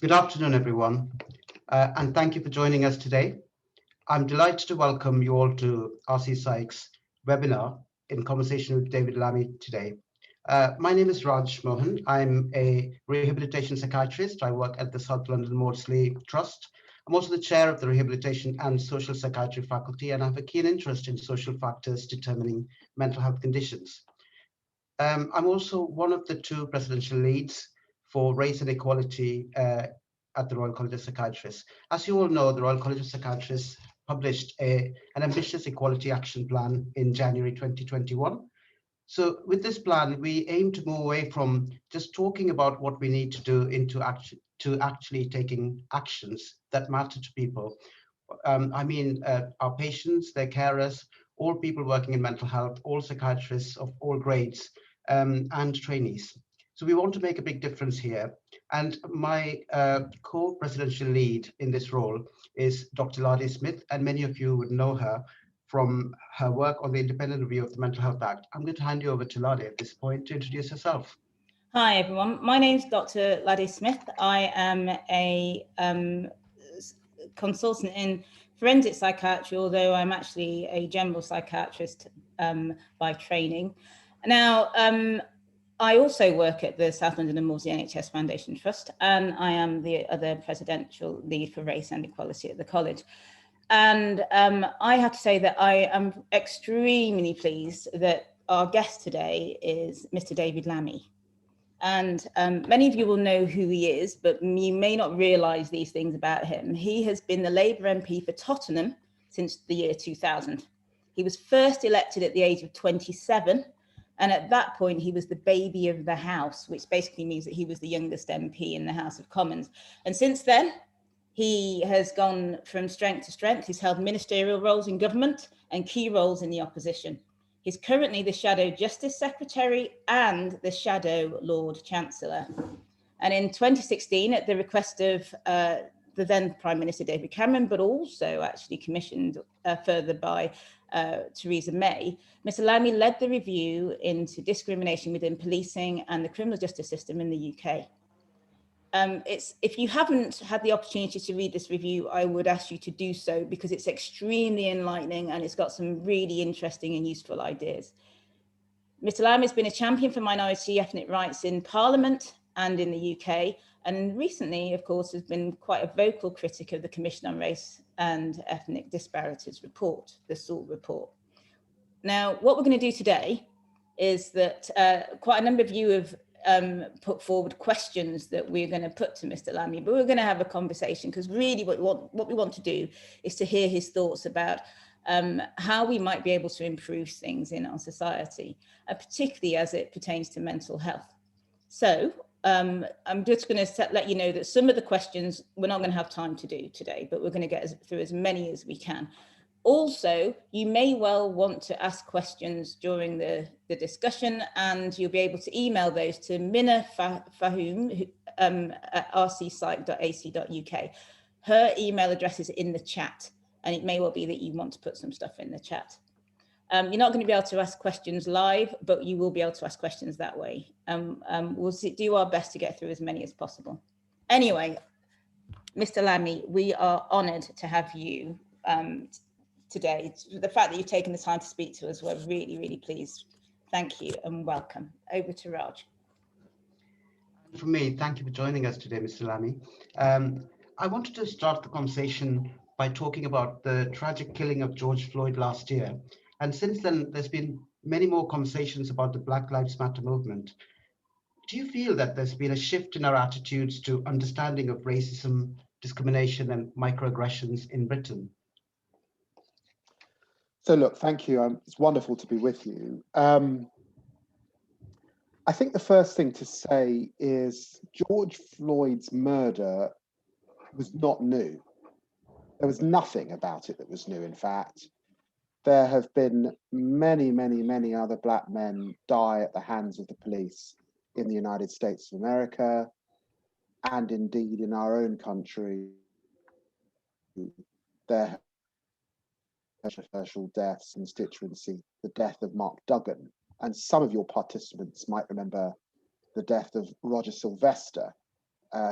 Good afternoon, everyone, and thank you for joining us today. I'm delighted to welcome you all to RCPsych's webinar in conversation with David Lammy today. My name is Mohan. I'm a rehabilitation psychiatrist. I work at the South London Maudsley Trust. I'm also the chair of the Rehabilitation and Social Psychiatry faculty, and I have a keen interest in social factors determining mental health conditions. I'm also one of the two presidential leads for race and equality at the Royal College of Psychiatrists. As you all know, the Royal College of Psychiatrists published an ambitious equality action plan in January 2021. So with this plan, we aim to move away from just talking about what we need to do to actually taking actions that matter to people. Our patients, their carers, all people working in mental health, all psychiatrists of all grades, and trainees. So we want to make a big difference here. And my co-presidential lead in this role is Dr. Lade Smith, and many of you would know her from her work on the independent review of the Mental Health Act. I'm going to hand you over to Lade at this point to introduce herself. Hi, everyone. My name is Dr. Lade Smith. I am a consultant in forensic psychiatry, although I'm actually a general psychiatrist by training. Now, I also work at the South London and Maudsley NHS Foundation Trust, and I am the other presidential lead for race and equality at the college. And I have to say that I am extremely pleased that our guest today is Mr. David Lammy. And many of you will know who he is, but you may not realise these things about him. He has been the Labour MP for Tottenham since the year 2000. He was first elected at the age of 27. And at that point, he was the baby of the House, which basically means that he was the youngest MP in the House of Commons. And since then, he has gone from strength to strength. He's held ministerial roles in government and key roles in the opposition. He's currently the Shadow Justice Secretary and the Shadow Lord Chancellor. And in 2016, at the request of the then Prime Minister David Cameron, but also actually commissioned further by Theresa May, Mr. Lammy led the review into discrimination within policing and the criminal justice system in the UK. If you haven't had the opportunity to read this review, I would ask you to do so because it's extremely enlightening and it's got some really interesting and useful ideas. Mr. Lammy has been a champion for minority ethnic rights in Parliament and in the UK, and recently, of course, has been quite a vocal critic of the Commission on Race and Ethnic Disparities report, the SALT report. Now, what we're going to do today is that quite a number of you have put forward questions that we're going to put to Mr. Lammy, but we're going to have a conversation because really what we want to do is to hear his thoughts about how we might be able to improve things in our society, particularly as it pertains to mental health. So I'm just going to let you know that some of the questions we're not going to have time to do today, but we're going to get through as many as we can. Also, you may well want to ask questions during the discussion, and you'll be able to email those to Minna Fahum at rcpsych.ac.uk. Her email address is in the chat, and it may well be that you want to put some stuff in the chat. You're not going to be able to ask questions live, but you will be able to ask questions that way. We'll do our best to get through as many as possible. Anyway, Mr. Lammy, we are honoured to have you today. The fact that you've taken the time to speak to us, we're really, really pleased. Thank you and welcome. Over to Raj. For me, thank you for joining us today, Mr. Lammy. I wanted to start the conversation by talking about the tragic killing of George Floyd last year. And since then, there's been many more conversations about the Black Lives Matter movement. Do you feel that there's been a shift in our attitudes to understanding of racism, discrimination, and microaggressions in Britain? So look, thank you. It's wonderful to be with you. I think the first thing to say is George Floyd's murder was not new. There was nothing about it that was new, in fact. There have been many, many, many other Black men die at the hands of the police in the United States of America, and indeed in our own country. There controversial deaths, constituency, the death of Mark Duggan. And some of your participants might remember the death of Roger Sylvester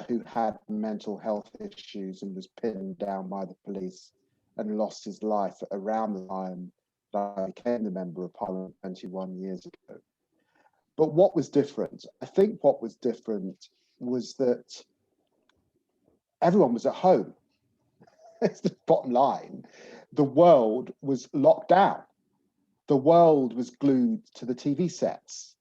who had mental health issues and was pinned down by the police and lost his life at around the time that I became the Member of Parliament 21 years ago. But what was different? I think what was different was that everyone was at home. It's the bottom line. The world was locked down. The world was glued to the TV sets,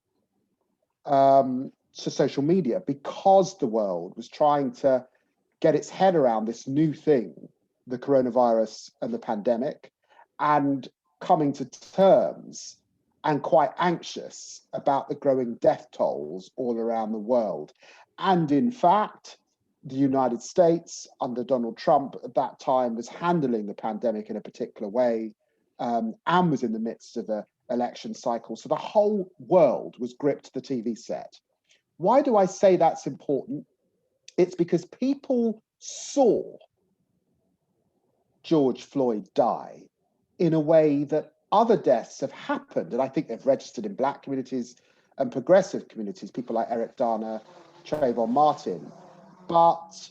to social media, because the world was trying to get its head around this new thing, the coronavirus and the pandemic, and coming to terms and quite anxious about the growing death tolls all around the world. And in fact, the United States under Donald Trump at that time was handling the pandemic in a particular way, and was in the midst of an election cycle. So the whole world was gripped to the TV set. Why do I say that's important? It's because people saw George Floyd die in a way that other deaths have happened. And I think they've registered in Black communities and progressive communities, people like Eric Garner, Trayvon Martin. But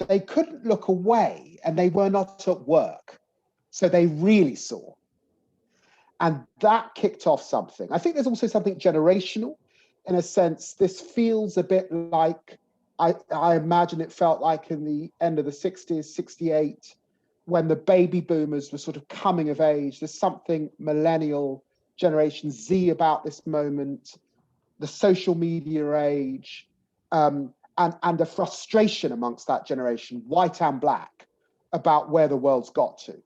they couldn't look away and they were not at work. So they really saw. And that kicked off something. I think there's also something generational. In a sense, this feels a bit like, I imagine it felt like in the end of the 60s, 68, when the baby boomers were sort of coming of age. There's something millennial, Generation Z about this moment, the social media age, and the frustration amongst that generation, white and Black, about where the world's got to.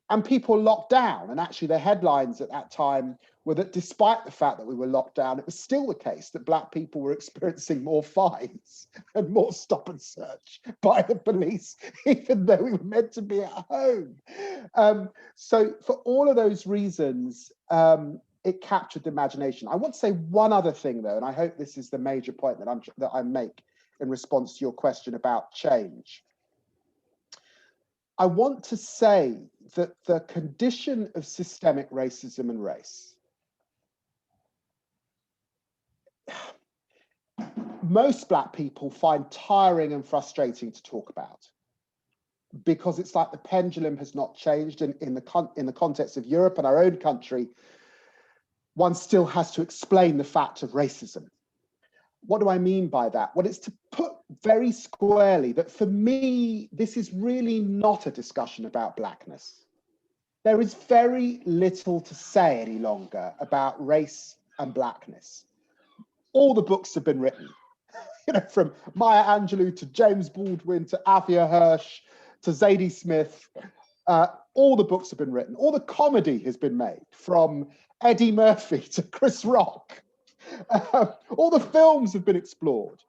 And people locked down. And actually the headlines at that time were that despite the fact that we were locked down, it was still the case that Black people were experiencing more fines and more stop and search by the police, even though we were meant to be at home. So for all of those reasons, it captured the imagination. I want to say one other thing though, and I hope this is the major point that I make in response to your question about change. I want to say that the condition of systemic racism and race, most Black people find tiring and frustrating to talk about, because it's like the pendulum has not changed. And in the context of Europe and our own country, one still has to explain the fact of racism. What do I mean by that? Well, it's to put very squarely that for me, this is really not a discussion about Blackness. There is very little to say any longer about race and Blackness. All the books have been written, from Maya Angelou to James Baldwin to Afia Hirsch to Zadie Smith. All the books have been written. All the comedy has been made, from Eddie Murphy to Chris Rock. All the films have been explored.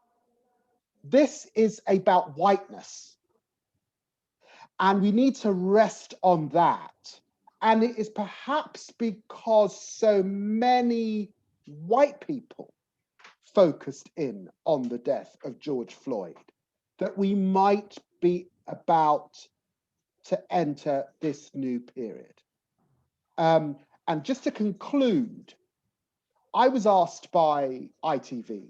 This is about whiteness. And we need to rest on that. And it is perhaps because so many white people focused in on the death of George Floyd that we might be about to enter this new period. And just to conclude, I was asked by ITV,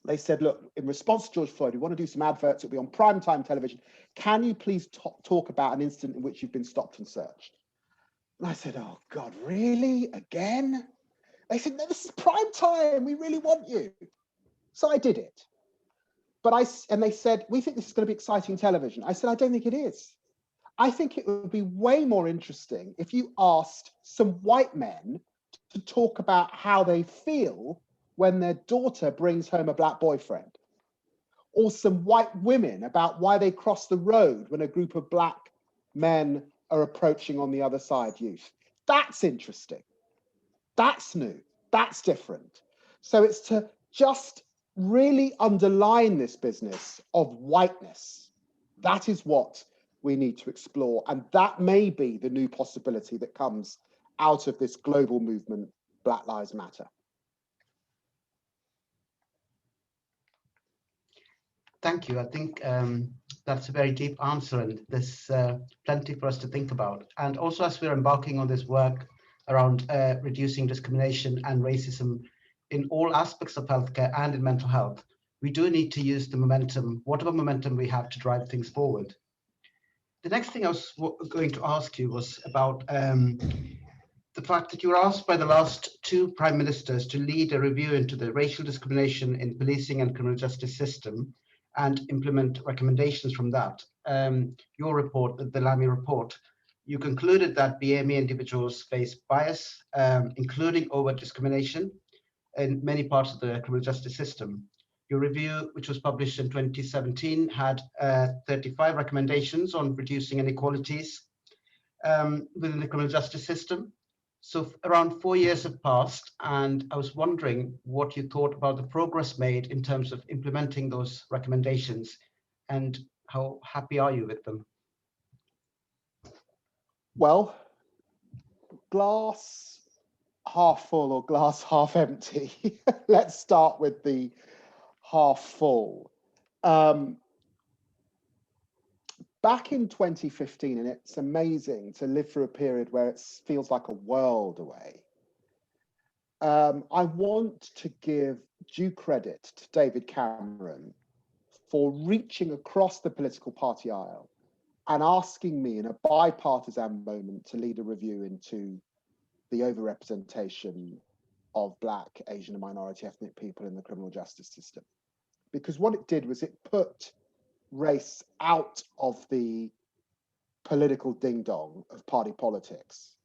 they said, look, in response to George Floyd, we want to do some adverts, it'll be on primetime television. Can you please talk about an incident in which you've been stopped and searched? And I said, oh God, really? Again? They said, no, this is prime time, we really want you. So I did it. And they said, we think this is going to be exciting television. I said, I don't think it is. I think it would be way more interesting if you asked some white men to talk about how they feel when their daughter brings home a Black boyfriend, or some white women about why they cross the road when a group of Black men are approaching on the other side youth. That's interesting. That's new. That's different. So it's to just really underline this business of whiteness. That is what we need to explore. And that may be the new possibility that comes out of this global movement, Black Lives Matter. Thank you. I think that's a very deep answer, and there's plenty for us to think about. And also, as we're embarking on this work around reducing discrimination and racism in all aspects of healthcare and in mental health, we do need to use the momentum, whatever momentum we have, to drive things forward. The next thing I was going to ask you was about the fact that you were asked by the last two prime ministers to lead a review into the racial discrimination in policing and criminal justice system and implement recommendations from that. Your report, the Lammy report, you concluded that BAME individuals face bias, including overt discrimination in many parts of the criminal justice system. Your review, which was published in 2017, had 35 recommendations on reducing inequalities within the criminal justice system. So around 4 years have passed, and I was wondering what you thought about the progress made in terms of implementing those recommendations, and how happy are you with them? Well, glass half full or glass half empty. Let's start with the half full. Back in 2015, and it's amazing to live through a period where it feels like a world away. I want to give due credit to David Cameron for reaching across the political party aisle and asking me in a bipartisan moment to lead a review into the overrepresentation of Black, Asian and minority ethnic people in the criminal justice system. Because what it did was it put race out of the political ding-dong of party politics.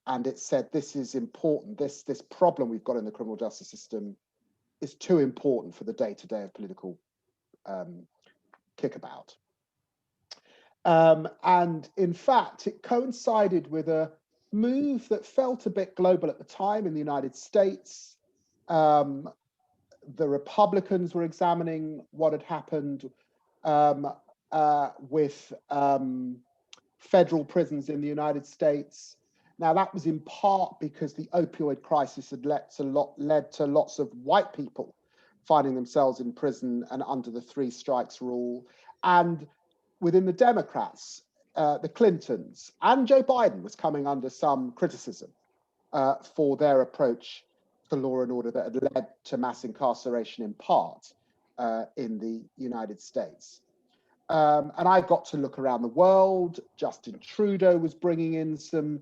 And it said, this is important, this problem we've got in the criminal justice system is too important for the day-to-day of political kickabout. And in fact, it coincided with a move that felt a bit global at the time in the United States. The Republicans were examining what had happened with federal prisons in the United States. Now, that was in part because the opioid crisis had led to lots of white people finding themselves in prison and under the 3 strikes rule. And within the Democrats, the Clintons and Joe Biden was coming under some criticism for their approach to law and order that had led to mass incarceration in part in the United States. And I got to look around the world. Justin Trudeau was bringing in some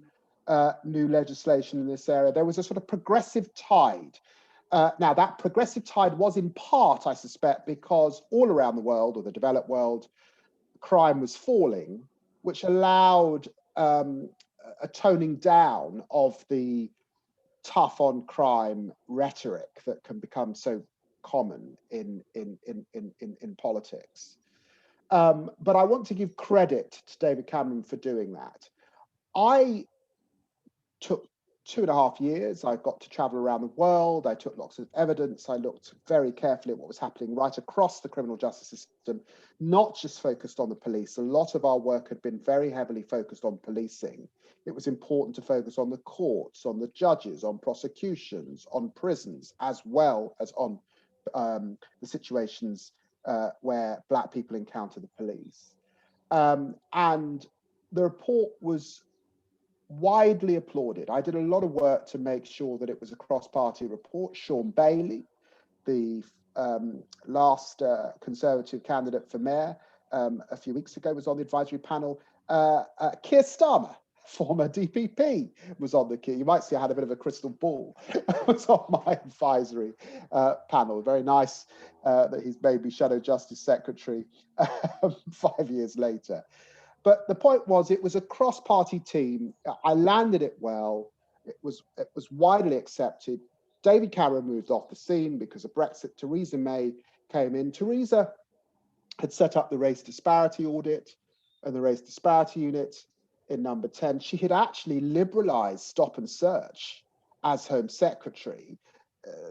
new legislation in this area. There was a sort of progressive tide. Now, that progressive tide was in part, I suspect, because all around the world, or the developed world, crime was falling, which allowed a toning down of the tough on crime rhetoric that can become so common in politics. But I want to give credit to David Cameron for doing that. I took 2.5 years. I got to travel around the world. I took lots of evidence. I looked very carefully at what was happening right across the criminal justice system, not just focused on the police. A lot of our work had been very heavily focused on policing. It was important to focus on the courts, on the judges, on prosecutions, on prisons, as well as on the situations where Black people encounter the police. And the report was widely applauded. I did a lot of work to make sure that it was a cross-party report. Sean Bailey, the last Conservative candidate for mayor a few weeks ago, was on the advisory panel. Keir Starmer, former DPP, was on the key. You might see I had a bit of a crystal ball. Was on my advisory panel. Very nice that he's made me Shadow Justice Secretary 5 years later. But the point was, it was a cross-party team. I landed it well. It was widely accepted. David Cameron moved off the scene because of Brexit. Theresa May came in. Theresa had set up the race disparity audit and the race disparity unit in number 10. She had actually liberalised stop and search as Home Secretary.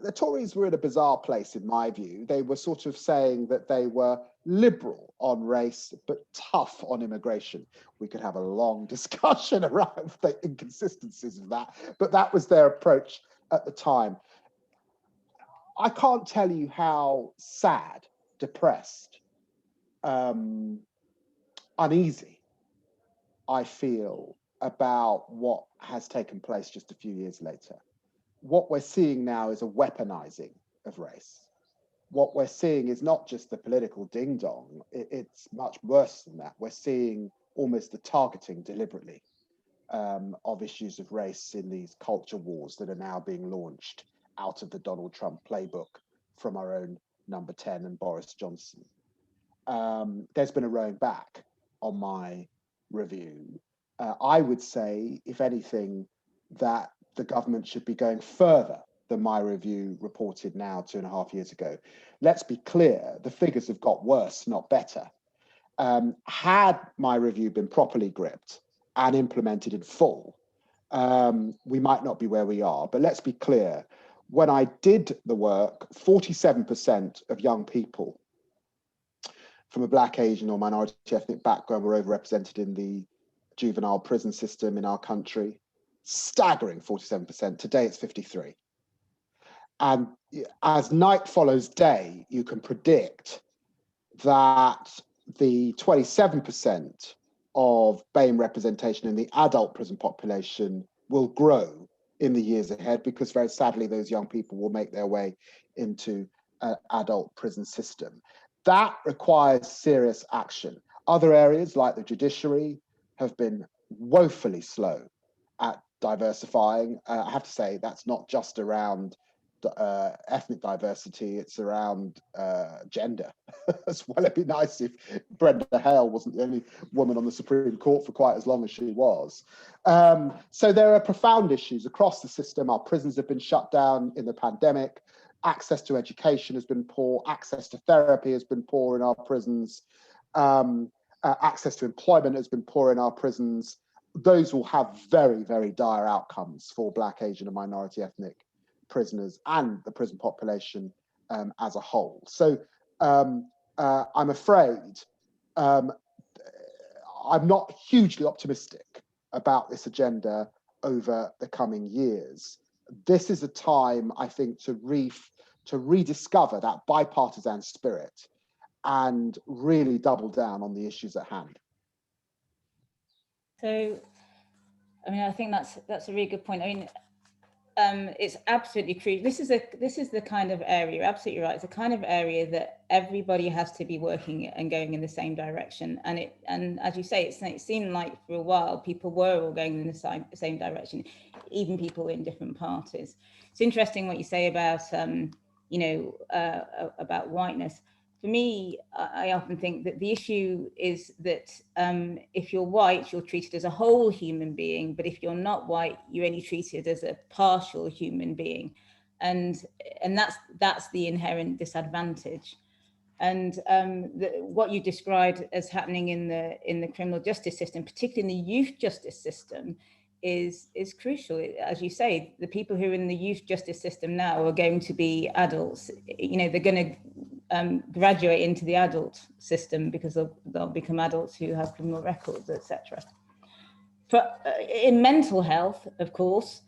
The Tories were in a bizarre place, in my view. They were sort of saying that they were liberal on race, but tough on immigration. We could have a long discussion around the inconsistencies of that, but that was their approach at the time. I can't tell you how sad, depressed, uneasy I feel about what has taken place just a few years later. What we're seeing now is a weaponizing of race. what we're seeing is not just the political ding dong, it's much worse than that. We're seeing almost the targeting deliberately of issues of race in these culture wars that are now being launched out of the Donald Trump playbook from our own number 10 and Boris Johnson. There's been a rowing back on my review. I would say, if anything, that the government should be going further than my review reported now 2.5 years ago. Let's be clear, the figures have got worse, not better. Had my review been properly gripped and implemented in full, we might not be where we are. But let's be clear, when I did the work, 47% of young people from a Black, Asian or minority ethnic background were overrepresented in the juvenile prison system in our country. Staggering 47%. Today it's 53%. And as night follows day, you can predict that the 27% of BAME representation in the adult prison population will grow in the years ahead, because very sadly, those young people will make their way into an adult prison system. That requires serious action. Other areas like the judiciary have been woefully slow at diversifying. I have to say that's not just around ethnic diversity, it's around gender as well. It'd be nice if Brenda Hale wasn't the only woman on the Supreme Court for quite as long as she was. So there are profound issues across the system. Our prisons have been shut down in the pandemic. Access to education has been poor. Access to therapy has been poor in our prisons. Access to employment has been poor in our prisons. Those will have very, very dire outcomes for Black, Asian and minority ethnic prisoners and the prison population as a whole. So I'm afraid I'm not hugely optimistic about this agenda over the coming years. This is a time, I think, to rediscover that bipartisan spirit and really double down on the issues at hand. So, I mean, I think that's a really good point. I mean, it's absolutely crucial. This is the kind of area, you're absolutely right. It's the kind of area that everybody has to be working and going in the same direction. And as you say, it seemed like for a while people were all going in the same direction, even people in different parties. It's interesting what you say about about whiteness. For me, I often think that the issue is that if you're white, you're treated as a whole human being, but if you're not white, you're only treated as a partial human being, and that's the inherent disadvantage. And what you described as happening in the criminal justice system, particularly in the youth justice system, is crucial. As you say, the people who are in the youth justice system now are going to be adults. They're going to graduate into the adult system because they'll become adults who have criminal records, etc. In mental health, of course,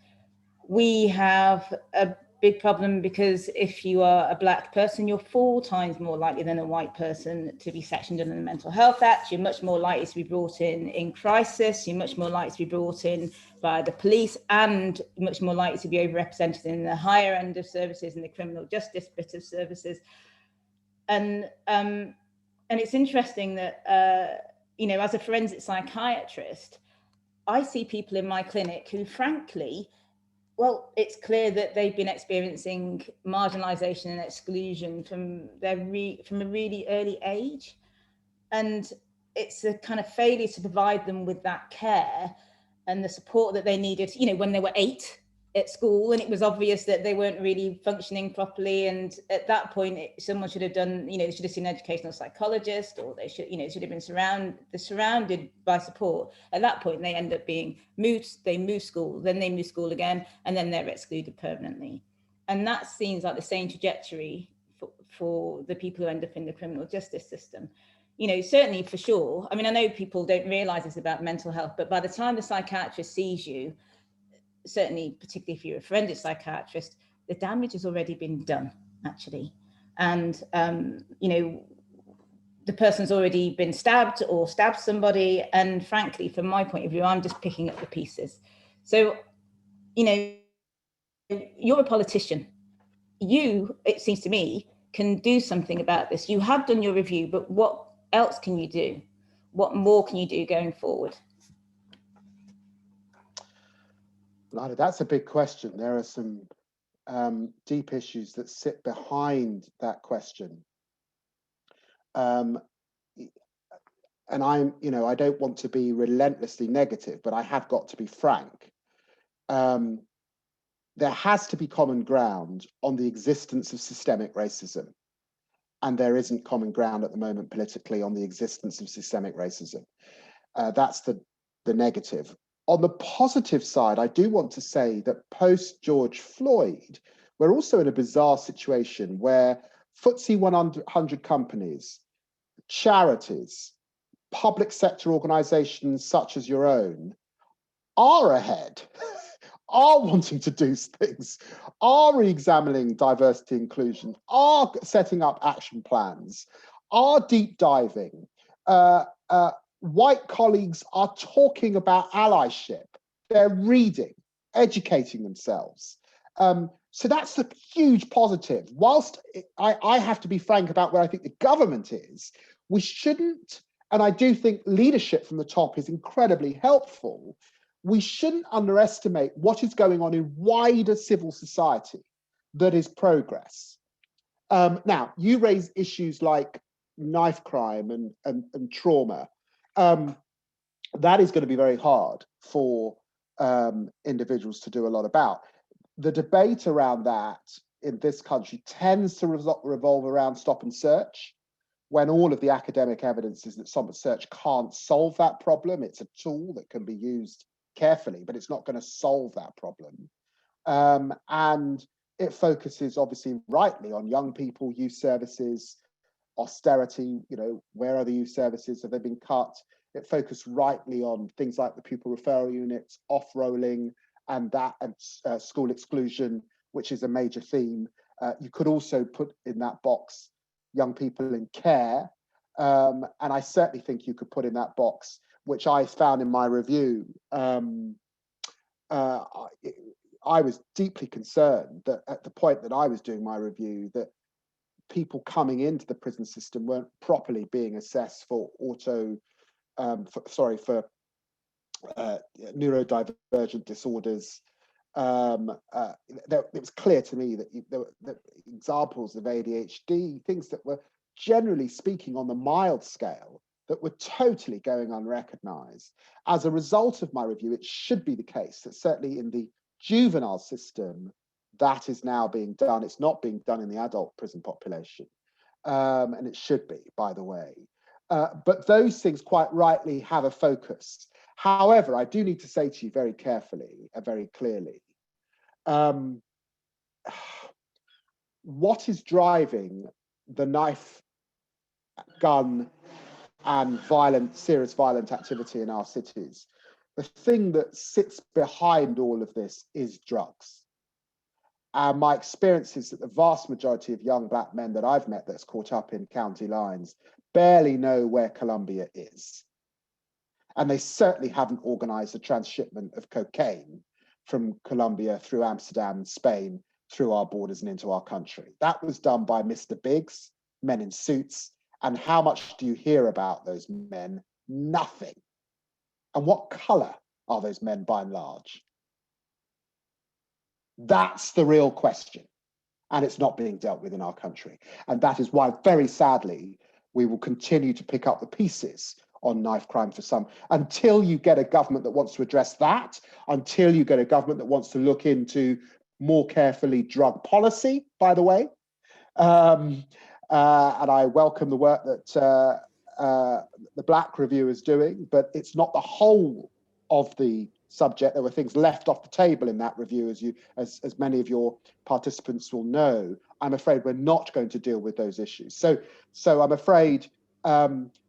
we have a big problem, because if you are a Black person, you're 4 times more likely than a white person to be sectioned under the Mental Health Act. You're much more likely to be brought in crisis. You're much more likely to be brought in by the police, and much more likely to be overrepresented in the higher end of services, in the criminal justice bit of services. And it's interesting that as a forensic psychiatrist, I see people in my clinic who, frankly, well, it's clear that they've been experiencing marginalization and exclusion from a really early age. And it's a kind of failure to provide them with that care and the support that they needed, when they were 8 at school, and it was obvious that they weren't really functioning properly. And at that point, someone should have done, they should have seen an educational psychologist, or they should have been surrounded by support. At that point, they end up being they move school, then they move school again, and then they're excluded permanently. And that seems like the same trajectory for the people who end up in the criminal justice system. Certainly for sure. I mean, I know people don't realize this about mental health, but by the time the psychiatrist sees you, certainly, particularly if you're a forensic psychiatrist, the damage has already been done, actually. And, the person's already been stabbed or stabbed somebody. And frankly, from my point of view, I'm just picking up the pieces. So, you're a politician. It seems to me, can do something about this? You have done your review, but what else can you do? What more can you do going forward? Lade, that's a big question. There are some deep issues that sit behind that question. And I don't want to be relentlessly negative, but I have got to be frank. There has to be common ground on the existence of systemic racism. And there isn't common ground at the moment politically on the existence of systemic racism. That's the negative. On the positive side, I do want to say that post George Floyd, we're also in a bizarre situation where FTSE 100 companies, charities, public sector organizations such as your own are ahead, are wanting to do things, are re-examining diversity inclusion, are setting up action plans, are deep diving. White colleagues are talking about allyship. They're reading, educating themselves. So that's a huge positive. Whilst I have to be frank about where I think the government is, we shouldn't, and I do think leadership from the top is incredibly helpful, we shouldn't underestimate what is going on in wider civil society that is progress. Now, you raise issues like knife crime and trauma. That is going to be very hard for individuals to do a lot about. The debate around that in this country tends to revolve around stop and search, when all of the academic evidence is that stop and search can't solve that problem. It's a tool that can be used carefully, but it's not going to solve that problem. And it focuses obviously rightly on young people, youth services, austerity, where are the youth services? Have they been cut? It focused rightly on things like the pupil referral units, off-rolling, and school exclusion, which is a major theme. You could also put in that box young people in care. And I certainly think you could put in that box, which I found in my review. I was deeply concerned that at the point that I was doing my review, that people coming into the prison system weren't properly being assessed for neurodivergent disorders. It was clear to me that there were examples of ADHD, things that were generally speaking on the mild scale, that were totally going unrecognized. As a result of my review, it should be the case that certainly in the juvenile system, that is now being done. It's not being done in the adult prison population. And it should be, by the way. But those things quite rightly have a focus. However, I do need to say to you very carefully and very clearly, what is driving the knife, gun, and serious violent activity in our cities? The thing that sits behind all of this is drugs. And my experience is that the vast majority of young Black men that I've met that's caught up in county lines barely know where Colombia is. And they certainly haven't organized a transshipment of cocaine from Colombia through Amsterdam and Spain, through our borders and into our country. That was done by Mr. Biggs, men in suits. And how much do you hear about those men? Nothing. And what color are those men by and large? That's the real question. And it's not being dealt with in our country. And that is why, very sadly, we will continue to pick up the pieces on knife crime for some, until you get a government that wants to address that, until you get a government that wants to look into more carefully drug policy, by the way. And I welcome the work that the Black Review is doing, but it's not the whole of the subject. There were things left off the table in that review, as many of your participants will know. I'm afraid we're not going to deal with those issues. So I'm afraid,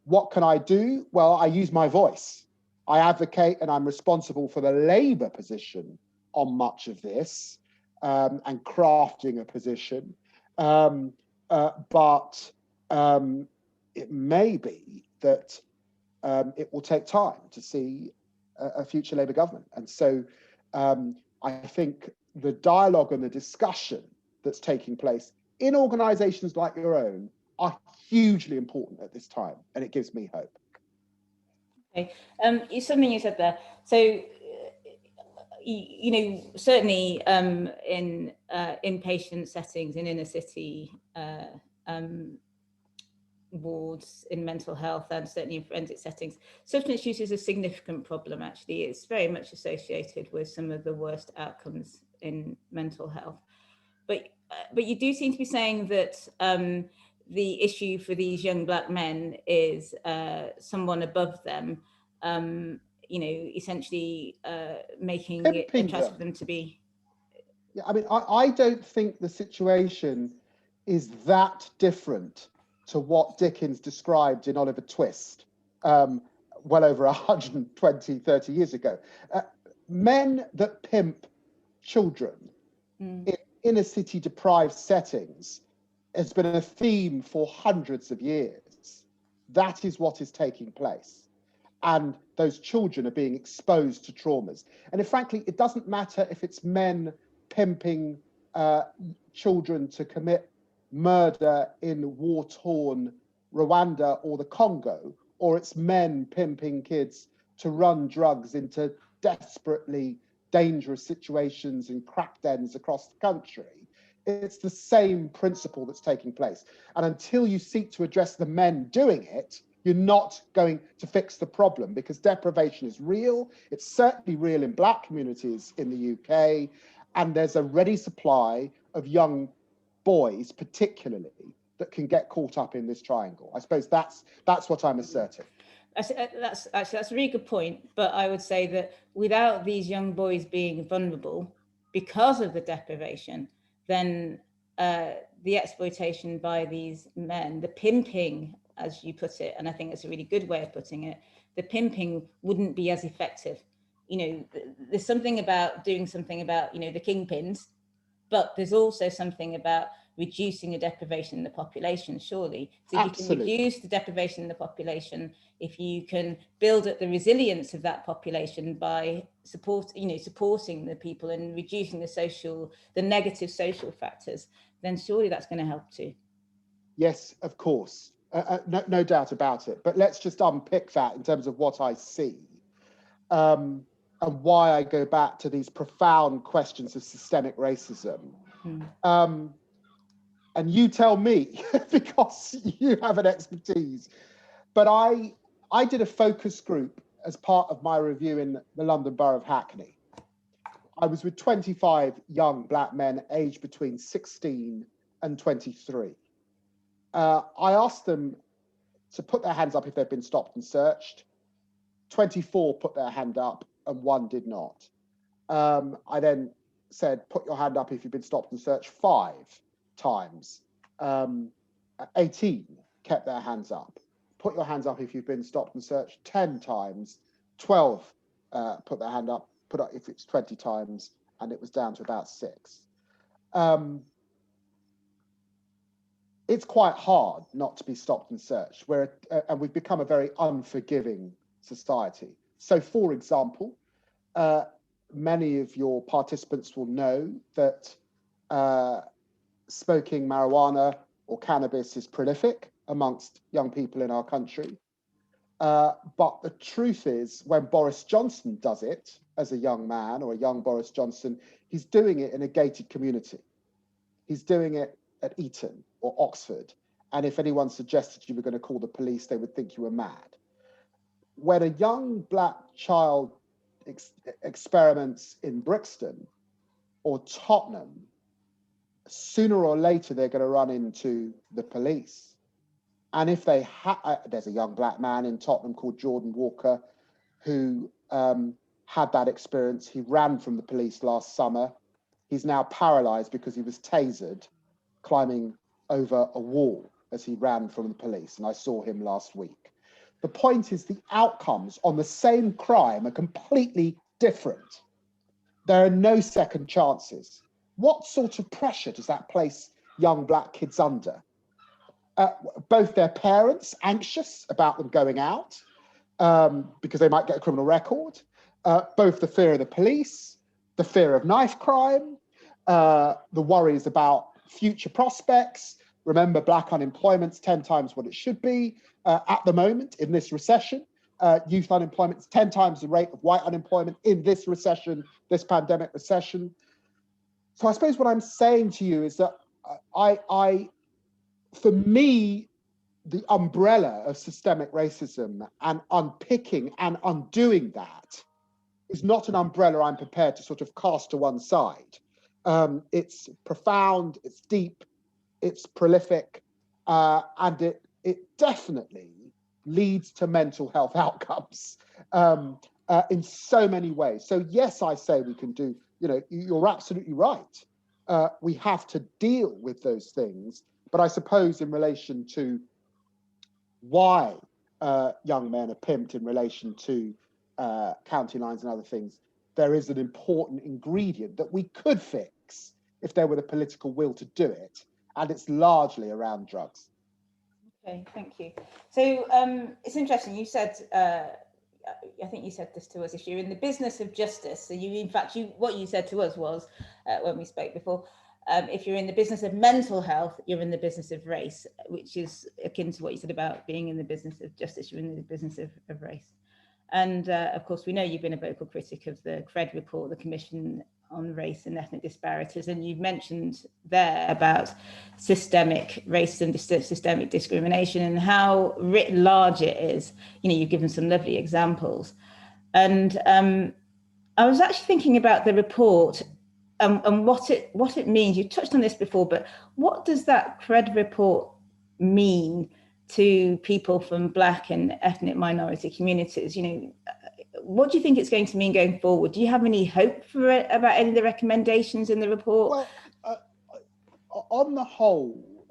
what can I do? Well, I use my voice. I advocate, and I'm responsible for the Labour position on much of this, and crafting a position. But it may be that it will take time to see a future Labour government. And so I think the dialogue and the discussion that's taking place in organisations like your own are hugely important at this time, and it gives me hope. Okay, something you said there. So, you know, certainly in inpatient settings in inner city wards in mental health, and certainly in forensic settings, substance use is a significant problem. Actually, it's very much associated with some of the worst outcomes in mental health. But you do seem to be saying that the issue for these young black men is someone above them, you know, essentially making it attractive for them to be. Yeah, I mean, I don't think the situation is that different to what Dickens described in Oliver Twist well over 120, 30 years ago. Men that pimp children in inner city deprived settings has been a theme for hundreds of years. That is what is taking place. And those children are being exposed to traumas. And frankly, it doesn't matter if it's men pimping children to commit murder in war-torn Rwanda or the Congo, or it's men pimping kids to run drugs into desperately dangerous situations and crack dens across the country. It's the same principle that's taking place. And until you seek to address the men doing it, you're not going to fix the problem, because deprivation is real. It's certainly real in black communities in the UK. And there's a ready supply of young boys, particularly, that can get caught up in this triangle. I suppose that's what I'm asserting. That's a really good point. But I would say that without these young boys being vulnerable because of the deprivation, then the exploitation by these men, the pimping, as you put it, and I think it's a really good way of putting it, the pimping wouldn't be as effective. You know, there's something about doing something about, you know, the kingpins, but there's also something about reducing the deprivation in the population, surely. So if Absolutely. you can reduce the deprivation in the population, if you can build up the resilience of that population by supporting the people and reducing the negative social factors, then surely that's going to help too. Yes, of course. No doubt about it. But let's just unpick that in terms of what I see. And why I go back to these profound questions of systemic racism. And you tell me, because you have an expertise. But I did a focus group as part of my review in the London Borough of Hackney. I was with 25 young black men aged between 16 and 23. I asked them to put their hands up if they've been stopped and searched. 24 put their hand up and 1 did not. I then said, put your hand up if you've been stopped and searched 5 times. 18 kept their hands up. Put your hands up if you've been stopped and searched 10 times. 12 put their hand up, put up if it's 20 times, and it was down to about 6. It's quite hard not to be stopped and searched, and we've become a very unforgiving society. So, for example, many of your participants will know that smoking marijuana or cannabis is prolific amongst young people in our country. But the truth is, when Boris Johnson does it as a young man, or a young Boris Johnson, he's doing it in a gated community. He's doing it at Eton or Oxford. And if anyone suggested you were going to call the police, they would think you were mad. When a young black child experiments in Brixton or Tottenham, sooner or later they're going to run into the police. And if they there's a young black man in Tottenham called Jordan Walker who had that experience. He ran from the police last summer. He's now paralyzed because he was tasered climbing over a wall as he ran from the police. And I saw him last week. The point is, the outcomes on the same crime are completely different. There are no second chances. What sort of pressure does that place young black kids under? Both their parents anxious about them going out because they might get a criminal record, both the fear of the police, the fear of knife crime, the worries about future prospects. Remember, black unemployment's 10 times what it should be at the moment in this recession. Youth unemployment is 10 times the rate of white unemployment in this recession, this pandemic recession. So I suppose what I'm saying to you is that for me, the umbrella of systemic racism and unpicking and undoing that is not an umbrella I'm prepared to sort of cast to one side. It's profound, it's deep, it's prolific, and it definitely leads to mental health outcomes in so many ways. So yes, I say we can do, you're absolutely right. We have to deal with those things, but I suppose in relation to why young men are pimped in relation to county lines and other things, there is an important ingredient that we could fix if there were the political will to do it, and it's largely around drugs. Okay, thank you. So it's interesting, you said, I think you said this to us, if you're in the business of justice, so what you said to us was, when we spoke before, if you're in the business of mental health, you're in the business of race, which is akin to what you said about being in the business of justice, you're in the business of race. And of course, we know you've been a vocal critic of the CRED report, the Commission on Race and Ethnic Disparities, and you've mentioned there about systemic racism, systemic discrimination, and how writ large it is. You've given some lovely examples. And I was actually thinking about the report and what it means. You touched on this before, but what does that CRED report mean to people from Black and ethnic minority communities? What do you think it's going to mean going forward? Do you have any hope for it, about any of the recommendations in the report? Well, on the whole,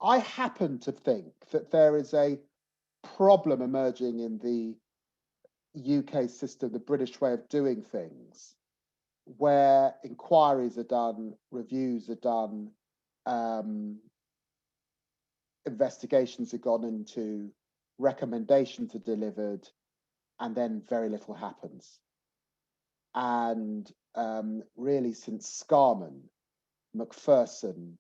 I happen to think that there is a problem emerging in the UK system, the British way of doing things, where inquiries are done, reviews are done, investigations are gone into, recommendations are delivered, and then very little happens. And really, since Scarman, Macpherson,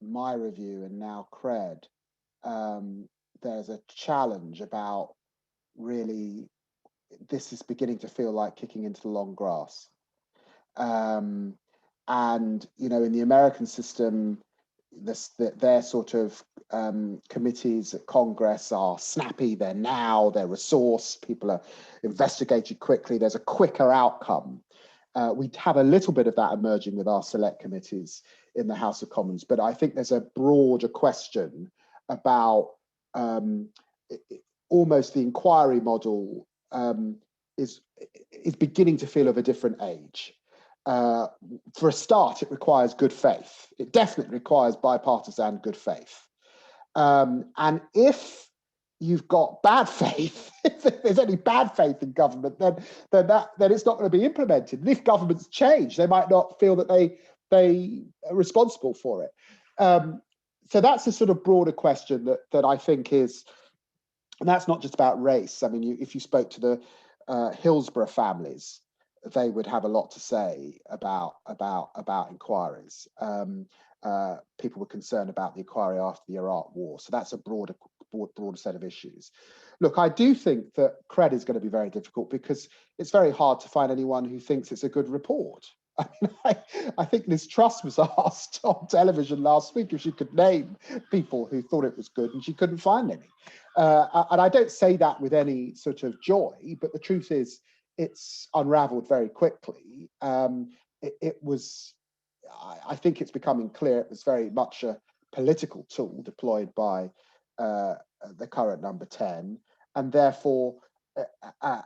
my review, and now CRED, there's a challenge about really, this is beginning to feel like kicking into the long grass. And, in the American system, their sort of committees at Congress are snappy, they're resourced, people are investigated quickly, there's a quicker outcome. We have a little bit of that emerging with our select committees in the House of Commons, but I think there's a broader question about almost the inquiry model is beginning to feel of a different age. For a start, it requires good faith. It definitely requires bipartisan good faith. And if you've got bad faith, if there's any bad faith in government, then it's not going to be implemented. And if governments change, they might not feel that they are responsible for it. So that's a sort of broader question that I think is, and that's not just about race. I mean, if you spoke to the Hillsborough families, they would have a lot to say about inquiries. People were concerned about the inquiry after the Iraq War. So that's a broader set of issues. Look, I do think that CRED is going to be very difficult because it's very hard to find anyone who thinks it's a good report. I mean, I think Liz Truss was asked on television last week if she could name people who thought it was good, and she couldn't find any. And I don't say that with any sort of joy, but the truth is, it's unraveled very quickly. It was, I think it's becoming clear, it was very much a political tool deployed by the current number 10. And therefore, I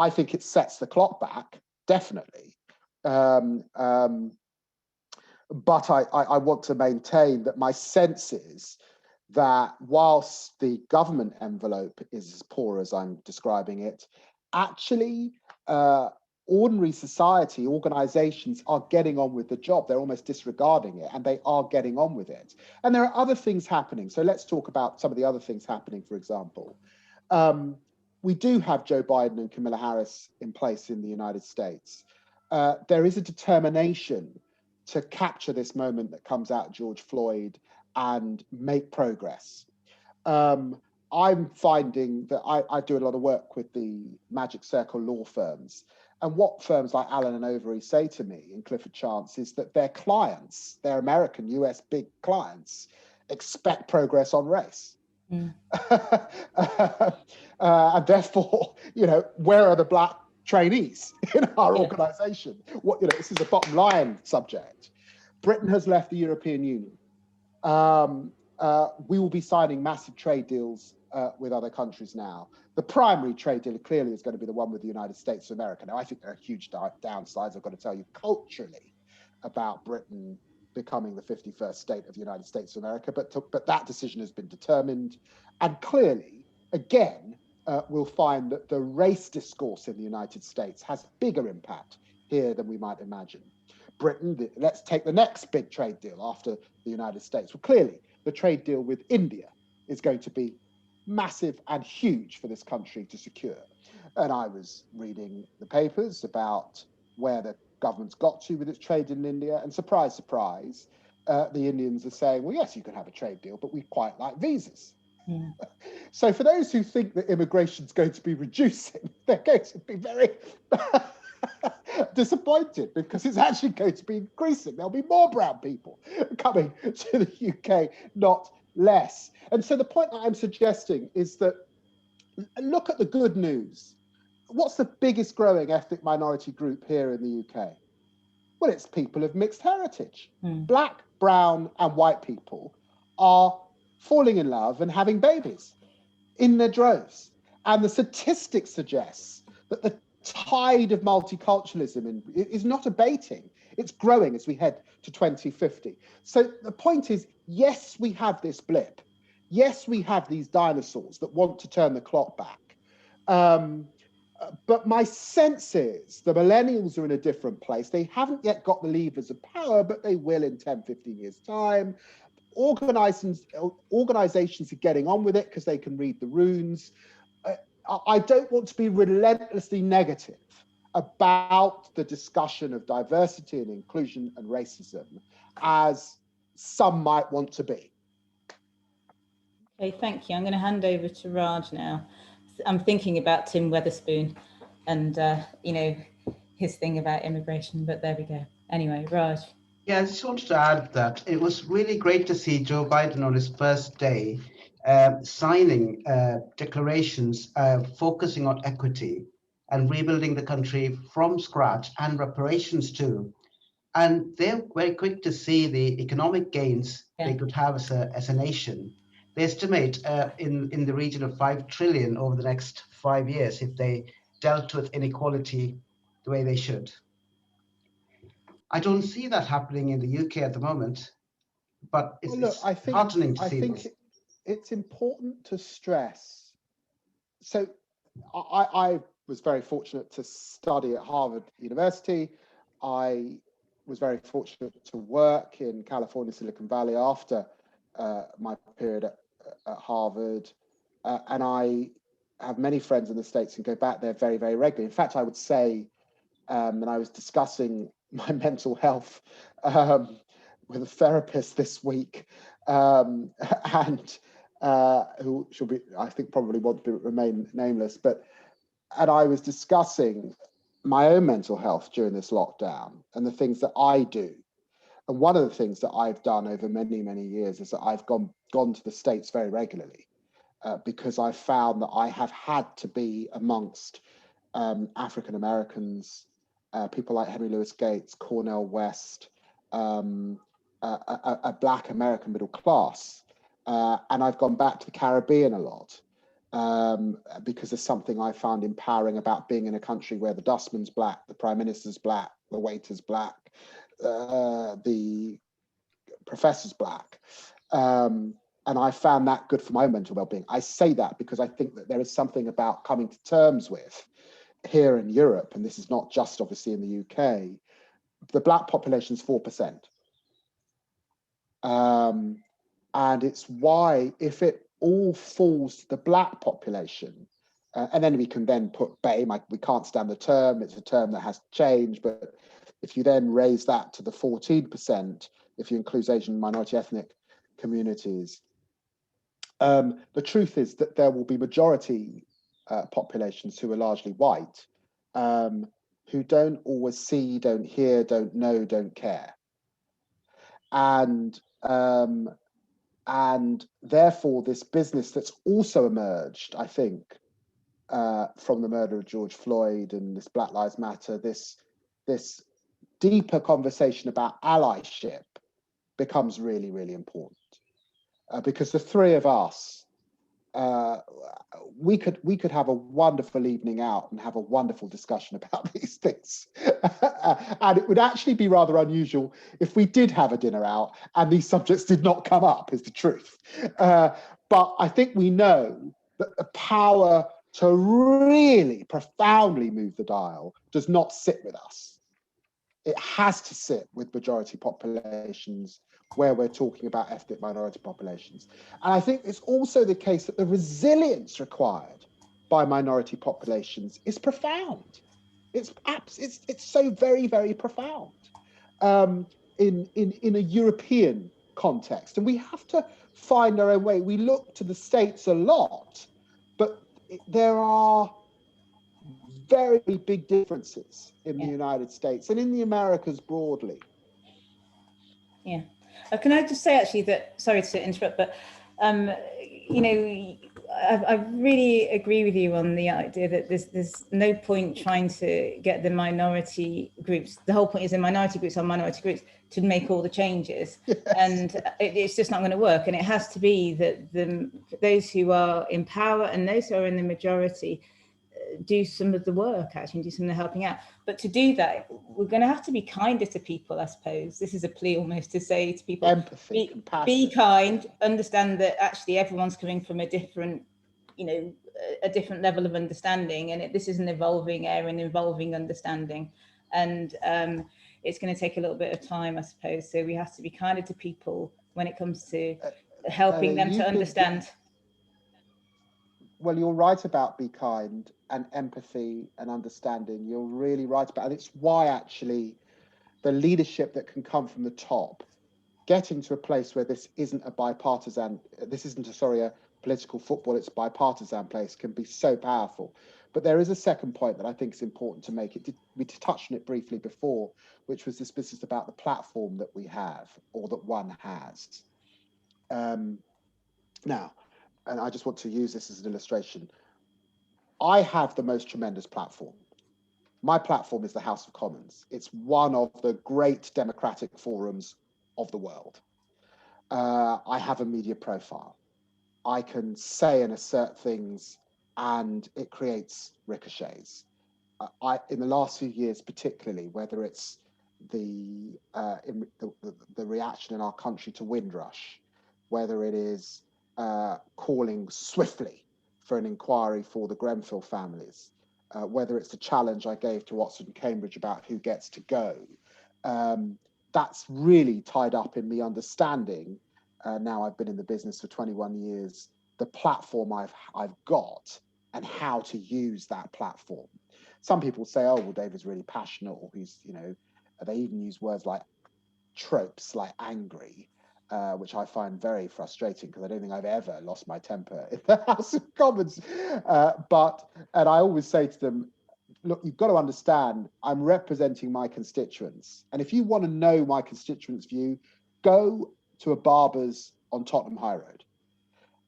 think it sets the clock back, definitely. But I want to maintain that my sense is that whilst the government envelope is as poor as I'm describing it, actually ordinary society, organizations are getting on with the job. They're almost disregarding it, and they are getting on with it. And there are other things happening. So let's talk about some of the other things happening. For example, we do have Joe Biden and Kamala Harris in place in the United States. there is a determination to capture this moment that comes out of George Floyd and make progress. I'm finding that I do a lot of work with the Magic Circle law firms. And what firms like Allen and Overy say to me in Clifford Chance is that their clients, their American US big clients, expect progress on race. Mm. And therefore, where are the black trainees in our organization? This is a bottom line subject. Britain has left the European Union. We will be signing massive trade deals with other countries now. The primary trade deal clearly is going to be the one with the United States of America. Now, I think there are huge downsides, I've got to tell you, culturally, about Britain becoming the 51st state of the United States of America, but that decision has been determined. And clearly, again, we'll find that the race discourse in the United States has bigger impact here than we might imagine. Britain, let's take the next big trade deal after the United States. Well, clearly, the trade deal with India is going to be massive and huge for this country to secure. And I was reading the papers about where the government's got to with its trade in India, and surprise, surprise, the Indians are saying, well, yes, you can have a trade deal, but we quite like visas. Yeah. So for those who think that immigration is going to be reducing, they're going to be very disappointed, because it's actually going to be increasing. There'll be more brown people coming to the UK, not less. And so the point that I'm suggesting is that look at the good news. What's the biggest growing ethnic minority group here in the UK? Well, it's people of mixed heritage. Black, brown, and white people are falling in love and having babies in their droves. And the statistics suggests that the tide of multiculturalism is not abating. It's growing as we head to 2050. So the point is, yes, we have this blip. Yes, we have these dinosaurs that want to turn the clock back. But my sense is the millennials are in a different place. They haven't yet got the levers of power, but they will in 10, 15 years' time. Organizations are getting on with it because they can read the runes. I don't want to be relentlessly negative about the discussion of diversity and inclusion and racism, as some might want to be. Okay, thank you. I'm going to hand over to Raj now. I'm thinking about Tim Weatherspoon and, his thing about immigration, but there we go. Anyway, Raj. Yeah, I just wanted to add that it was really great to see Joe Biden on his first day signing declarations focusing on equity and rebuilding the country from scratch, and reparations too. And they're very quick to see the economic gains they could have as a nation. They estimate in the region of 5 trillion over the next 5 years if they dealt with inequality the way they should. I don't see that happening in the UK at the moment, but it's heartening to see. I think it's important to stress. So I was very fortunate to study at Harvard University. I was very fortunate to work in California, Silicon Valley after my period at Harvard. And I have many friends in the States and go back there very, very regularly. In fact, I would say, and I was discussing my mental health with a therapist this week, and who should be, I think, probably want to remain nameless, and I was discussing my own mental health during this lockdown and the things that I do. And one of the things that I've done over many, many years is that I've gone to the States very regularly because I found that I have had to be amongst African Americans, people like Henry Louis Gates, Cornel West, a Black American middle class. And I've gone back to the Caribbean a lot because there's something I found empowering about being in a country where the dustman's Black, the Prime Minister's Black, the waiter's Black, the professor's Black. And I found that good for my mental well-being. I say that because I think that there is something about coming to terms with here in Europe, and this is not just obviously in the UK, the Black population is 4%. And it's why, if it all falls to the Black population, and then we can then put BAME. We can't stand the term. It's a term that has to change. But if you then raise that to the 14%, if you include Asian minority ethnic communities, the truth is that there will be majority populations who are largely white, who don't always see, don't hear, don't know, don't care. And therefore, this business that's also emerged, I think, from the murder of George Floyd and this Black Lives Matter, this deeper conversation about allyship becomes really, really important. Because the three of us, we could have a wonderful evening out and have a wonderful discussion about these things. And it would actually be rather unusual if we did have a dinner out and these subjects did not come up, is the truth. But I think we know that the power to really profoundly move the dial does not sit with us. It has to sit with majority populations where we're talking about ethnic minority populations. And I think it's also the case that the resilience required by minority populations is profound. It's so very, very profound in a European context. And we have to find our own way. We look to the States a lot, but there are very big differences in the United States and in the Americas broadly. Yeah. Can I just say actually that, sorry to interrupt, but you know, I really agree with you on the idea that there's no point trying to get the minority groups. The whole point is the minority groups are minority groups to make all the changes. Yes. And it's just not going to work. And it has to be that those who are in power and those who are in the majority do some of the work, actually, do some of the helping out. But to do that, we're going to have to be kinder to people, I suppose. This is a plea almost to say to people, empathy, compassion. Be kind, understand that actually everyone's coming from a different, you know, a different level of understanding. And this is an evolving area, an evolving understanding. And it's going to take a little bit of time, I suppose. So we have to be kinder to people when it comes to helping them to understand. Well, you're right about be kind and empathy and understanding. You're really right about it. And it's why actually the leadership that can come from the top, getting to a place where this isn't a political football, it's a bipartisan place, can be so powerful. But there is a second point that I think is important to make. We touched on it briefly before, which was this business about the platform that we have or that one has. Now, and I just want to use this as an illustration. I have the most tremendous platform. My platform is the House of Commons. It's one of the great democratic forums of the world. I have a media profile. I can say and assert things and it creates ricochets. In the last few years, particularly, whether it's the reaction in our country to Windrush, whether it is calling swiftly for an inquiry for the Grenfell families, whether it's the challenge I gave to Oxford and Cambridge about who gets to go, that's really tied up in the understanding. Now I've been in the business for 21 years, the platform I've got and how to use that platform. Some people say, oh, well, David's really passionate, or he's, you know, they even use words like tropes, like angry, which I find very frustrating because I don't think I've ever lost my temper in the House of Commons. And I always say to them, look, you've got to understand, I'm representing my constituents. And if you want to know my constituents' view, go to a barber's on Tottenham High Road.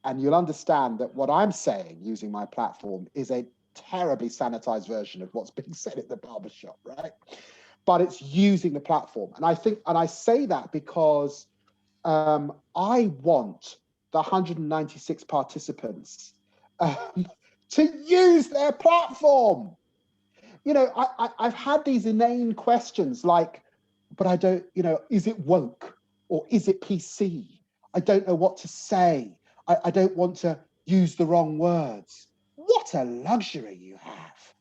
And you'll understand that what I'm saying using my platform is a terribly sanitized version of what's being said at the barbershop, right? But it's using the platform. And I say that because I want the 196 participants to use their platform. You know, I've had these inane questions like, but I don't, you know, is it woke or is it PC? I don't know what to say. I don't want to use the wrong words. What a luxury you have.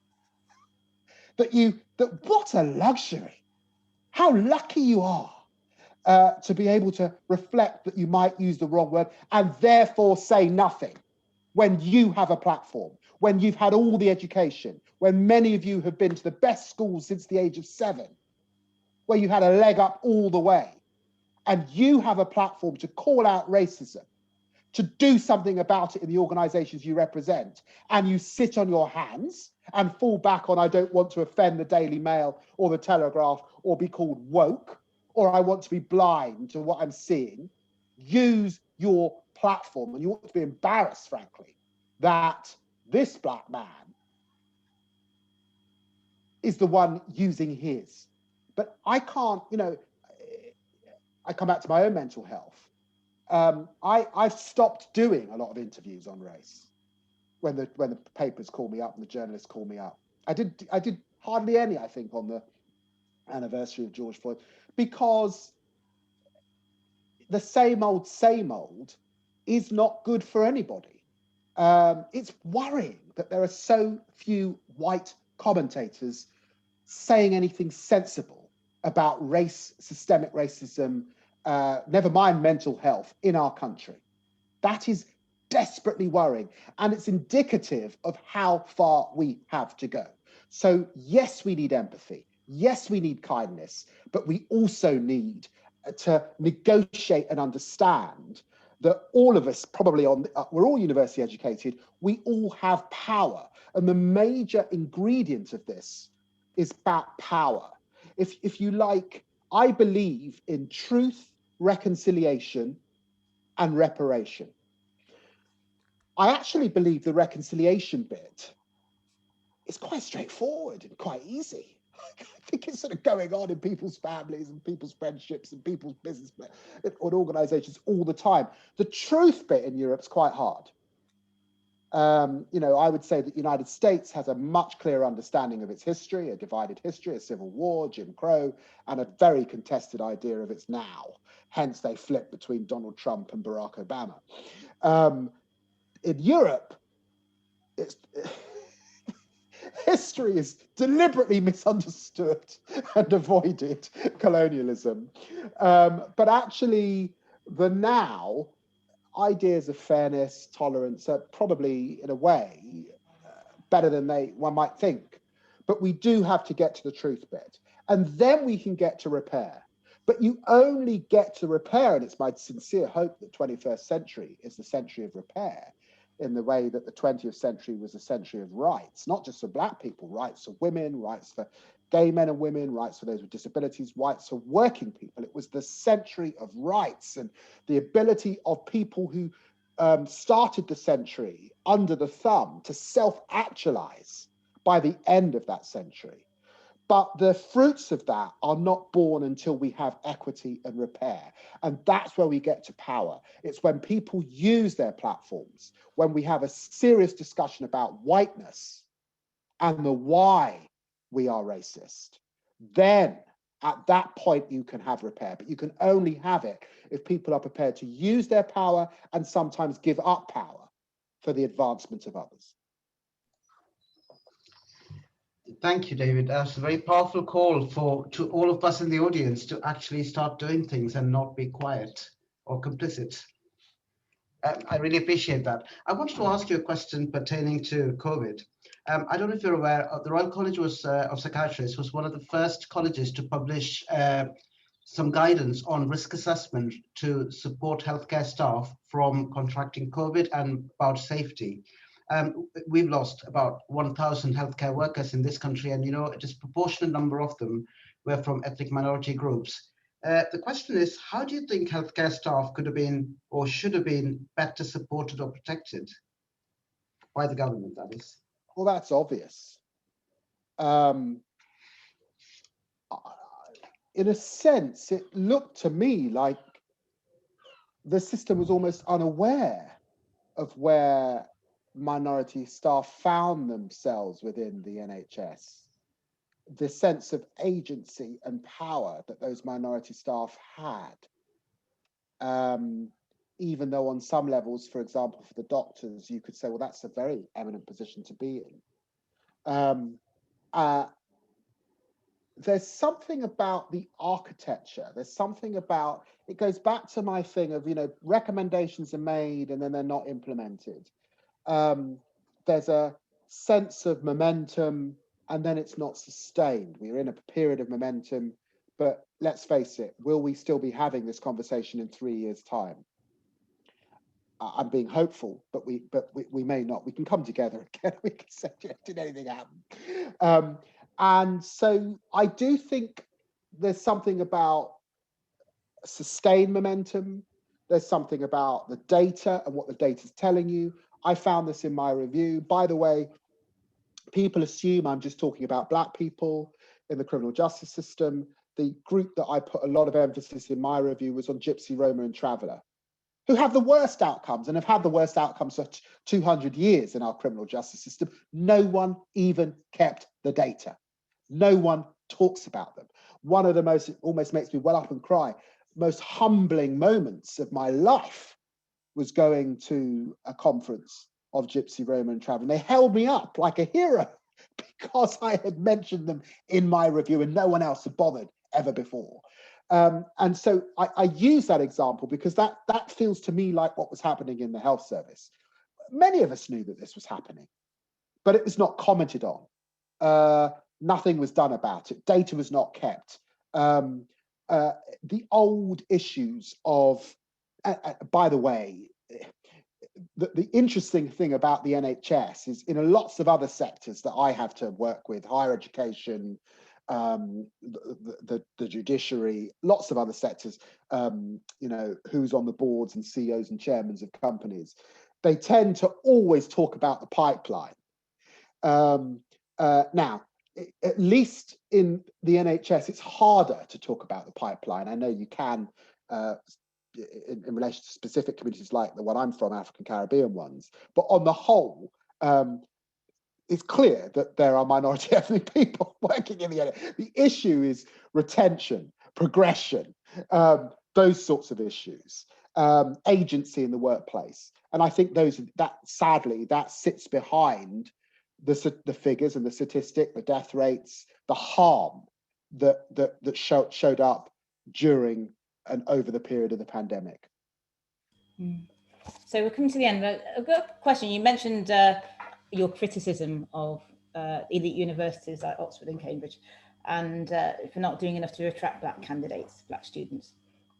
What a luxury. How lucky you are to be able to reflect that you might use the wrong word and therefore say nothing when you have a platform, when you've had all the education, when many of you have been to the best schools since the age of 7, where you had a leg up all the way, and you have a platform to call out racism, to do something about it in the organizations you represent, and you sit on your hands and fall back on, I don't want to offend the Daily Mail or the Telegraph or be called woke, or I want to be blind to what I'm seeing, use your platform. And you ought to be embarrassed, frankly, that this black man is the one using his. But I can't, I come back to my own mental health. I've stopped doing a lot of interviews on race when the papers call me up and the journalists call me up. I did hardly any, I think, on the anniversary of George Floyd, because the same old is not good for anybody. It's worrying that there are so few white commentators saying anything sensible about race, systemic racism, never mind mental health in our country. That is desperately worrying, and it's indicative of how far we have to go. So yes, we need empathy. Yes, we need kindness, but we also need to negotiate and understand that all of us, probably we're all university educated, we all have power. And the major ingredient of this is about power. If you like, I believe in truth, reconciliation, and reparation. I actually believe the reconciliation bit is quite straightforward and quite easy. I think it's sort of going on in people's families and people's friendships and people's business or organizations all the time. The truth bit in Europe is quite hard. I would say that the United States has a much clearer understanding of its history, a divided history, a civil war, Jim Crow, and a very contested idea of its now. Hence, they flip between Donald Trump and Barack Obama. In Europe, history is deliberately misunderstood and avoided colonialism. But actually, the now ideas of fairness, tolerance are probably, in a way, better than one might think. But we do have to get to the truth bit. And then we can get to repair. But you only get to repair, and it's my sincere hope that 21st century is the century of repair, in the way that the 20th century was a century of rights, not just for black people, rights for women, rights for gay men and women, rights for those with disabilities, rights for working people. It was the century of rights and the ability of people who started the century under the thumb to self-actualize by the end of that century. But the fruits of that are not born until we have equity and repair. And that's where we get to power. It's when people use their platforms, when we have a serious discussion about whiteness and the why we are racist. Then at that point, you can have repair, but you can only have it if people are prepared to use their power and sometimes give up power for the advancement of others. Thank you, David. That's a very powerful call to all of us in the audience to actually start doing things and not be quiet or complicit. I really appreciate that. I wanted to ask you a question pertaining to COVID. I don't know if you're aware, the Royal College of Psychiatrists was one of the first colleges to publish some guidance on risk assessment to support healthcare staff from contracting COVID and about safety. We've lost about 1,000 healthcare workers in this country, and a disproportionate number of them were from ethnic minority groups. The question is, how do you think healthcare staff could have been or should have been better supported or protected by the government, that is? Well, that's obvious. In a sense, it looked to me like the system was almost unaware of where minority staff found themselves within the NHS. The sense of agency and power that those minority staff had. Even though on some levels, for example, for the doctors, you could say, well, that's a very eminent position to be in. There's something about the architecture. There's something about, it goes back to my thing of, recommendations are made and then they're not implemented. There's a sense of momentum, and then it's not sustained. We're in a period of momentum, but let's face it, will we still be having this conversation in 3 years' time? I'm being hopeful, but we may not. We can come together again. We can say, did anything happen? And so I do think there's something about sustained momentum. There's something about the data and what the data is telling you. I found this in my review. By the way, people assume I'm just talking about Black people in the criminal justice system. The group that I put a lot of emphasis in my review was on Gypsy, Roma, and Traveller, who have the worst outcomes and have had the worst outcomes for 200 years in our criminal justice system. No one even kept the data. No one talks about them. One of the most, it almost makes me well up and cry, most humbling moments of my life was going to a conference of Gypsy, Roma, and Traveller. They held me up like a hero because I had mentioned them in my review and no one else had bothered ever before. And so I use that example because that feels to me like what was happening in the health service. Many of us knew that this was happening, but it was not commented on. Nothing was done about it. Data was not kept. The old issues of, by the way, the interesting thing about the NHS is in lots of other sectors that I have to work with, higher education, the judiciary, lots of other sectors, who's on the boards and CEOs and chairmen of companies, they tend to always talk about the pipeline. Now, at least in the NHS, it's harder to talk about the pipeline. I know you can, in relation to specific communities like the one I'm from, African Caribbean ones, but on the whole, it's clear that there are minority ethnic people working in the NHS. The issue is retention, progression, those sorts of issues, agency in the workplace. And I think sadly, that sits behind the figures and the statistic, the death rates, the harm that showed up during and over the period of the pandemic. So we're coming to the end. I've got a question. You mentioned your criticism of elite universities like Oxford and Cambridge, and for not doing enough to attract Black candidates, Black students.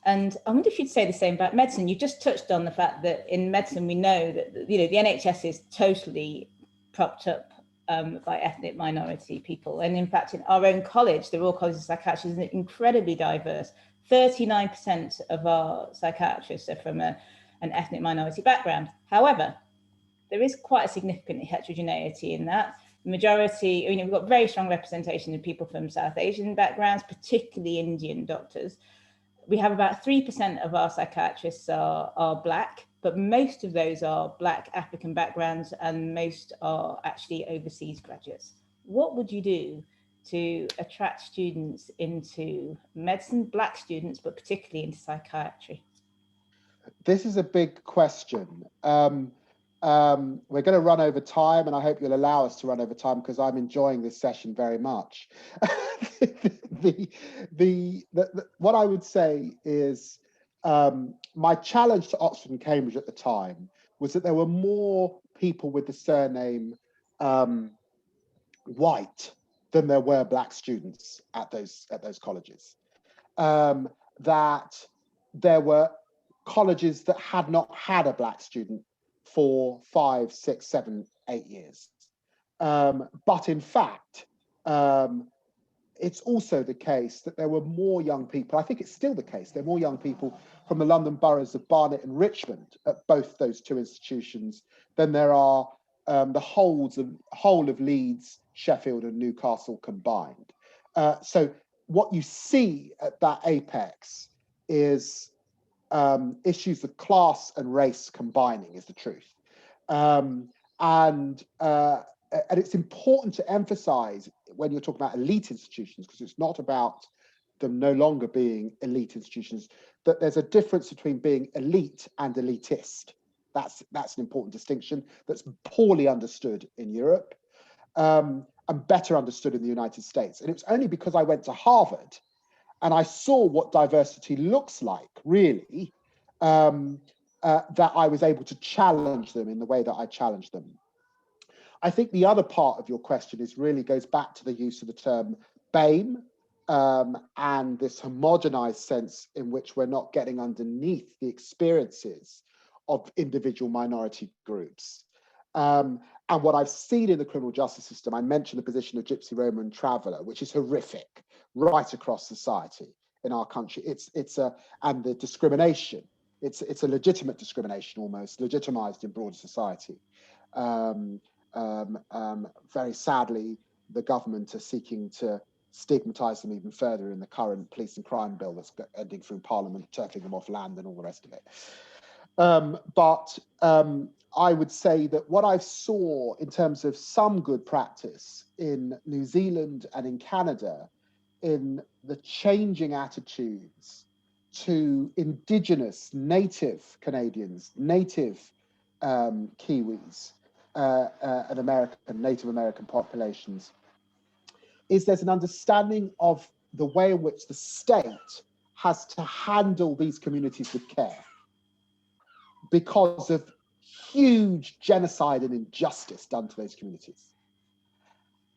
And I wonder if you'd say the same about medicine. You just touched on the fact that in medicine we know that the NHS is totally propped up by ethnic minority people, and in fact in our own college, the Royal College of Psychiatry, is incredibly diverse. 39% of our psychiatrists are from an ethnic minority background. However, there is quite a significant heterogeneity in that. The majority, we've got very strong representation of people from South Asian backgrounds, particularly Indian doctors. We have about 3% of our psychiatrists are Black, but most of those are Black African backgrounds, and most are actually overseas graduates. What would you do to attract students into medicine, Black students, but particularly into psychiatry? This is a big question. We're going to run over time, and I hope you'll allow us to run over time because I'm enjoying this session very much. What I would say is my challenge to Oxford and Cambridge at the time was that there were more people with the surname White than there were Black students at those colleges. That there were colleges that had not had a Black student for 5, 6, 7, 8 years. But in fact, it's also the case that there were more young people, I think it's still the case, there are more young people from the London boroughs of Barnet and Richmond at both those two institutions than there are the whole of Leeds, Sheffield and Newcastle combined. So what you see at that apex is issues of class and race combining, is the truth. And it's important to emphasize when you're talking about elite institutions, because it's not about them no longer being elite institutions, that there's a difference between being elite and elitist. That's an important distinction that's poorly understood in Europe and better understood in the United States. And it's only because I went to Harvard and I saw what diversity looks like, really, that I was able to challenge them in the way that I challenged them. I think the other part of your question really goes back to the use of the term BAME, and this homogenized sense in which we're not getting underneath the experiences of individual minority groups. And what I've seen in the criminal justice system, I mentioned the position of Gypsy, Roma and Traveller, which is horrific right across society in our country. And the discrimination, it's a legitimate discrimination, almost legitimized in broader society. Very sadly, the government are seeking to stigmatise them even further in the current police and crime bill that's ending through Parliament, turfing them off land and all the rest of it. But I would say that what I saw in terms of some good practice in New Zealand and in Canada, in the changing attitudes to Indigenous, native Canadians, native Kiwis, and Native American populations, is there's an understanding of the way in which the state has to handle these communities with care because of huge genocide and injustice done to those communities.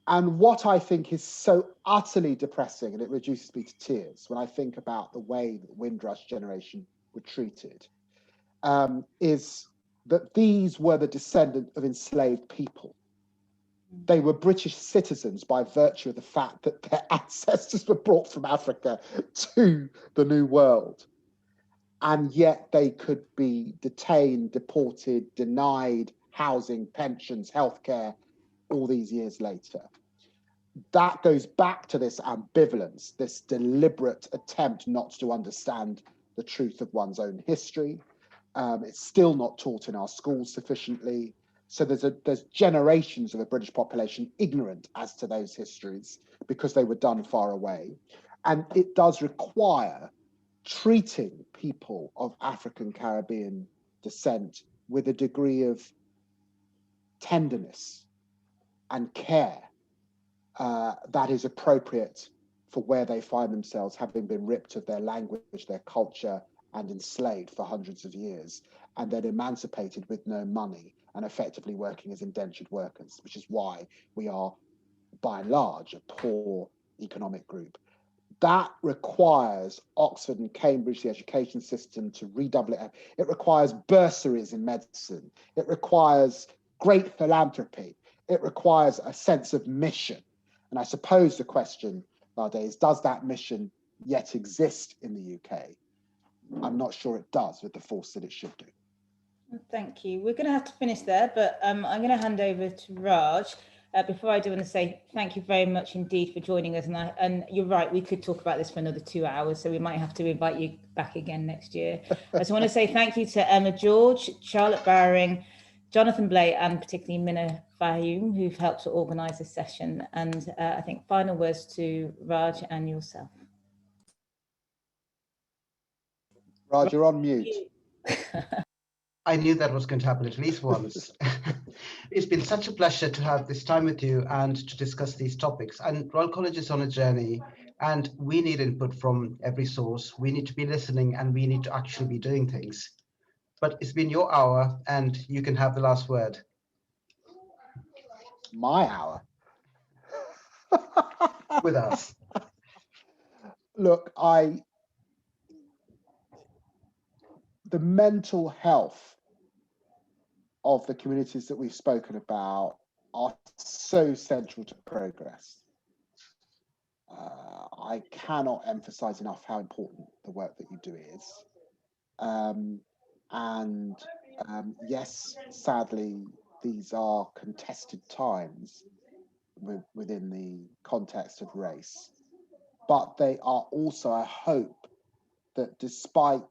And what I think is so utterly depressing, and it reduces me to tears when I think about the way that the Windrush generation were treated, is that these were the descendants of enslaved people. They were British citizens by virtue of the fact that their ancestors were brought from Africa to the New World. And yet they could be detained, deported, denied housing, pensions, healthcare, all these years later. That goes back to this ambivalence, this deliberate attempt not to understand the truth of one's own history. It's still not taught in our schools sufficiently. So there's generations of the British population ignorant as to those histories because they were done far away. And it does require treating people of African Caribbean descent with a degree of tenderness and care that is appropriate for where they find themselves, having been ripped of their language, their culture, and enslaved for hundreds of years, and then emancipated with no money and effectively working as indentured workers, which is why we are, by and large, a poor economic group. That requires Oxford and Cambridge, the education system, to redouble it. It requires bursaries in medicine. It requires great philanthropy. It requires a sense of mission. And I suppose the question nowadays, does that mission yet exist in the UK? I'm not sure it does with the force that it should do. Thank you. We're going to have to finish there, but I'm going to hand over to Raj. Before I do, want to say thank you very much indeed for joining us. And you're right, we could talk about this for another 2 hours, so we might have to invite you back again next year. I just want to say thank you to Emma George, Charlotte Bowering, Jonathan Blay, and particularly Minna Fahim, who've helped to organise this session. And I think final words to Raj and yourself. Raj, you're on mute. I knew that was going to happen at least once. It's been such a pleasure to have this time with you and to discuss these topics. And Royal College is on a journey, and we need input from every source. We need to be listening, and we need to actually be doing things. But it's been your hour, and you can have the last word. My hour. With us. Look, the mental health of the communities that we've spoken about are so central to progress. I cannot emphasize enough how important the work that you do is. Yes, sadly, these are contested times within the context of race, but they are also, I hope, that despite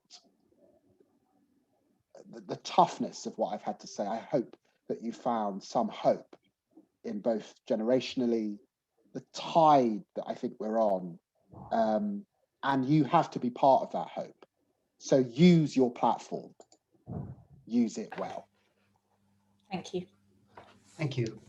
the toughness of what I've had to say, I hope that you found some hope in both generationally, the tide that I think we're on, and you have to be part of that hope. So use your platform, use it well. Thank you. Thank you.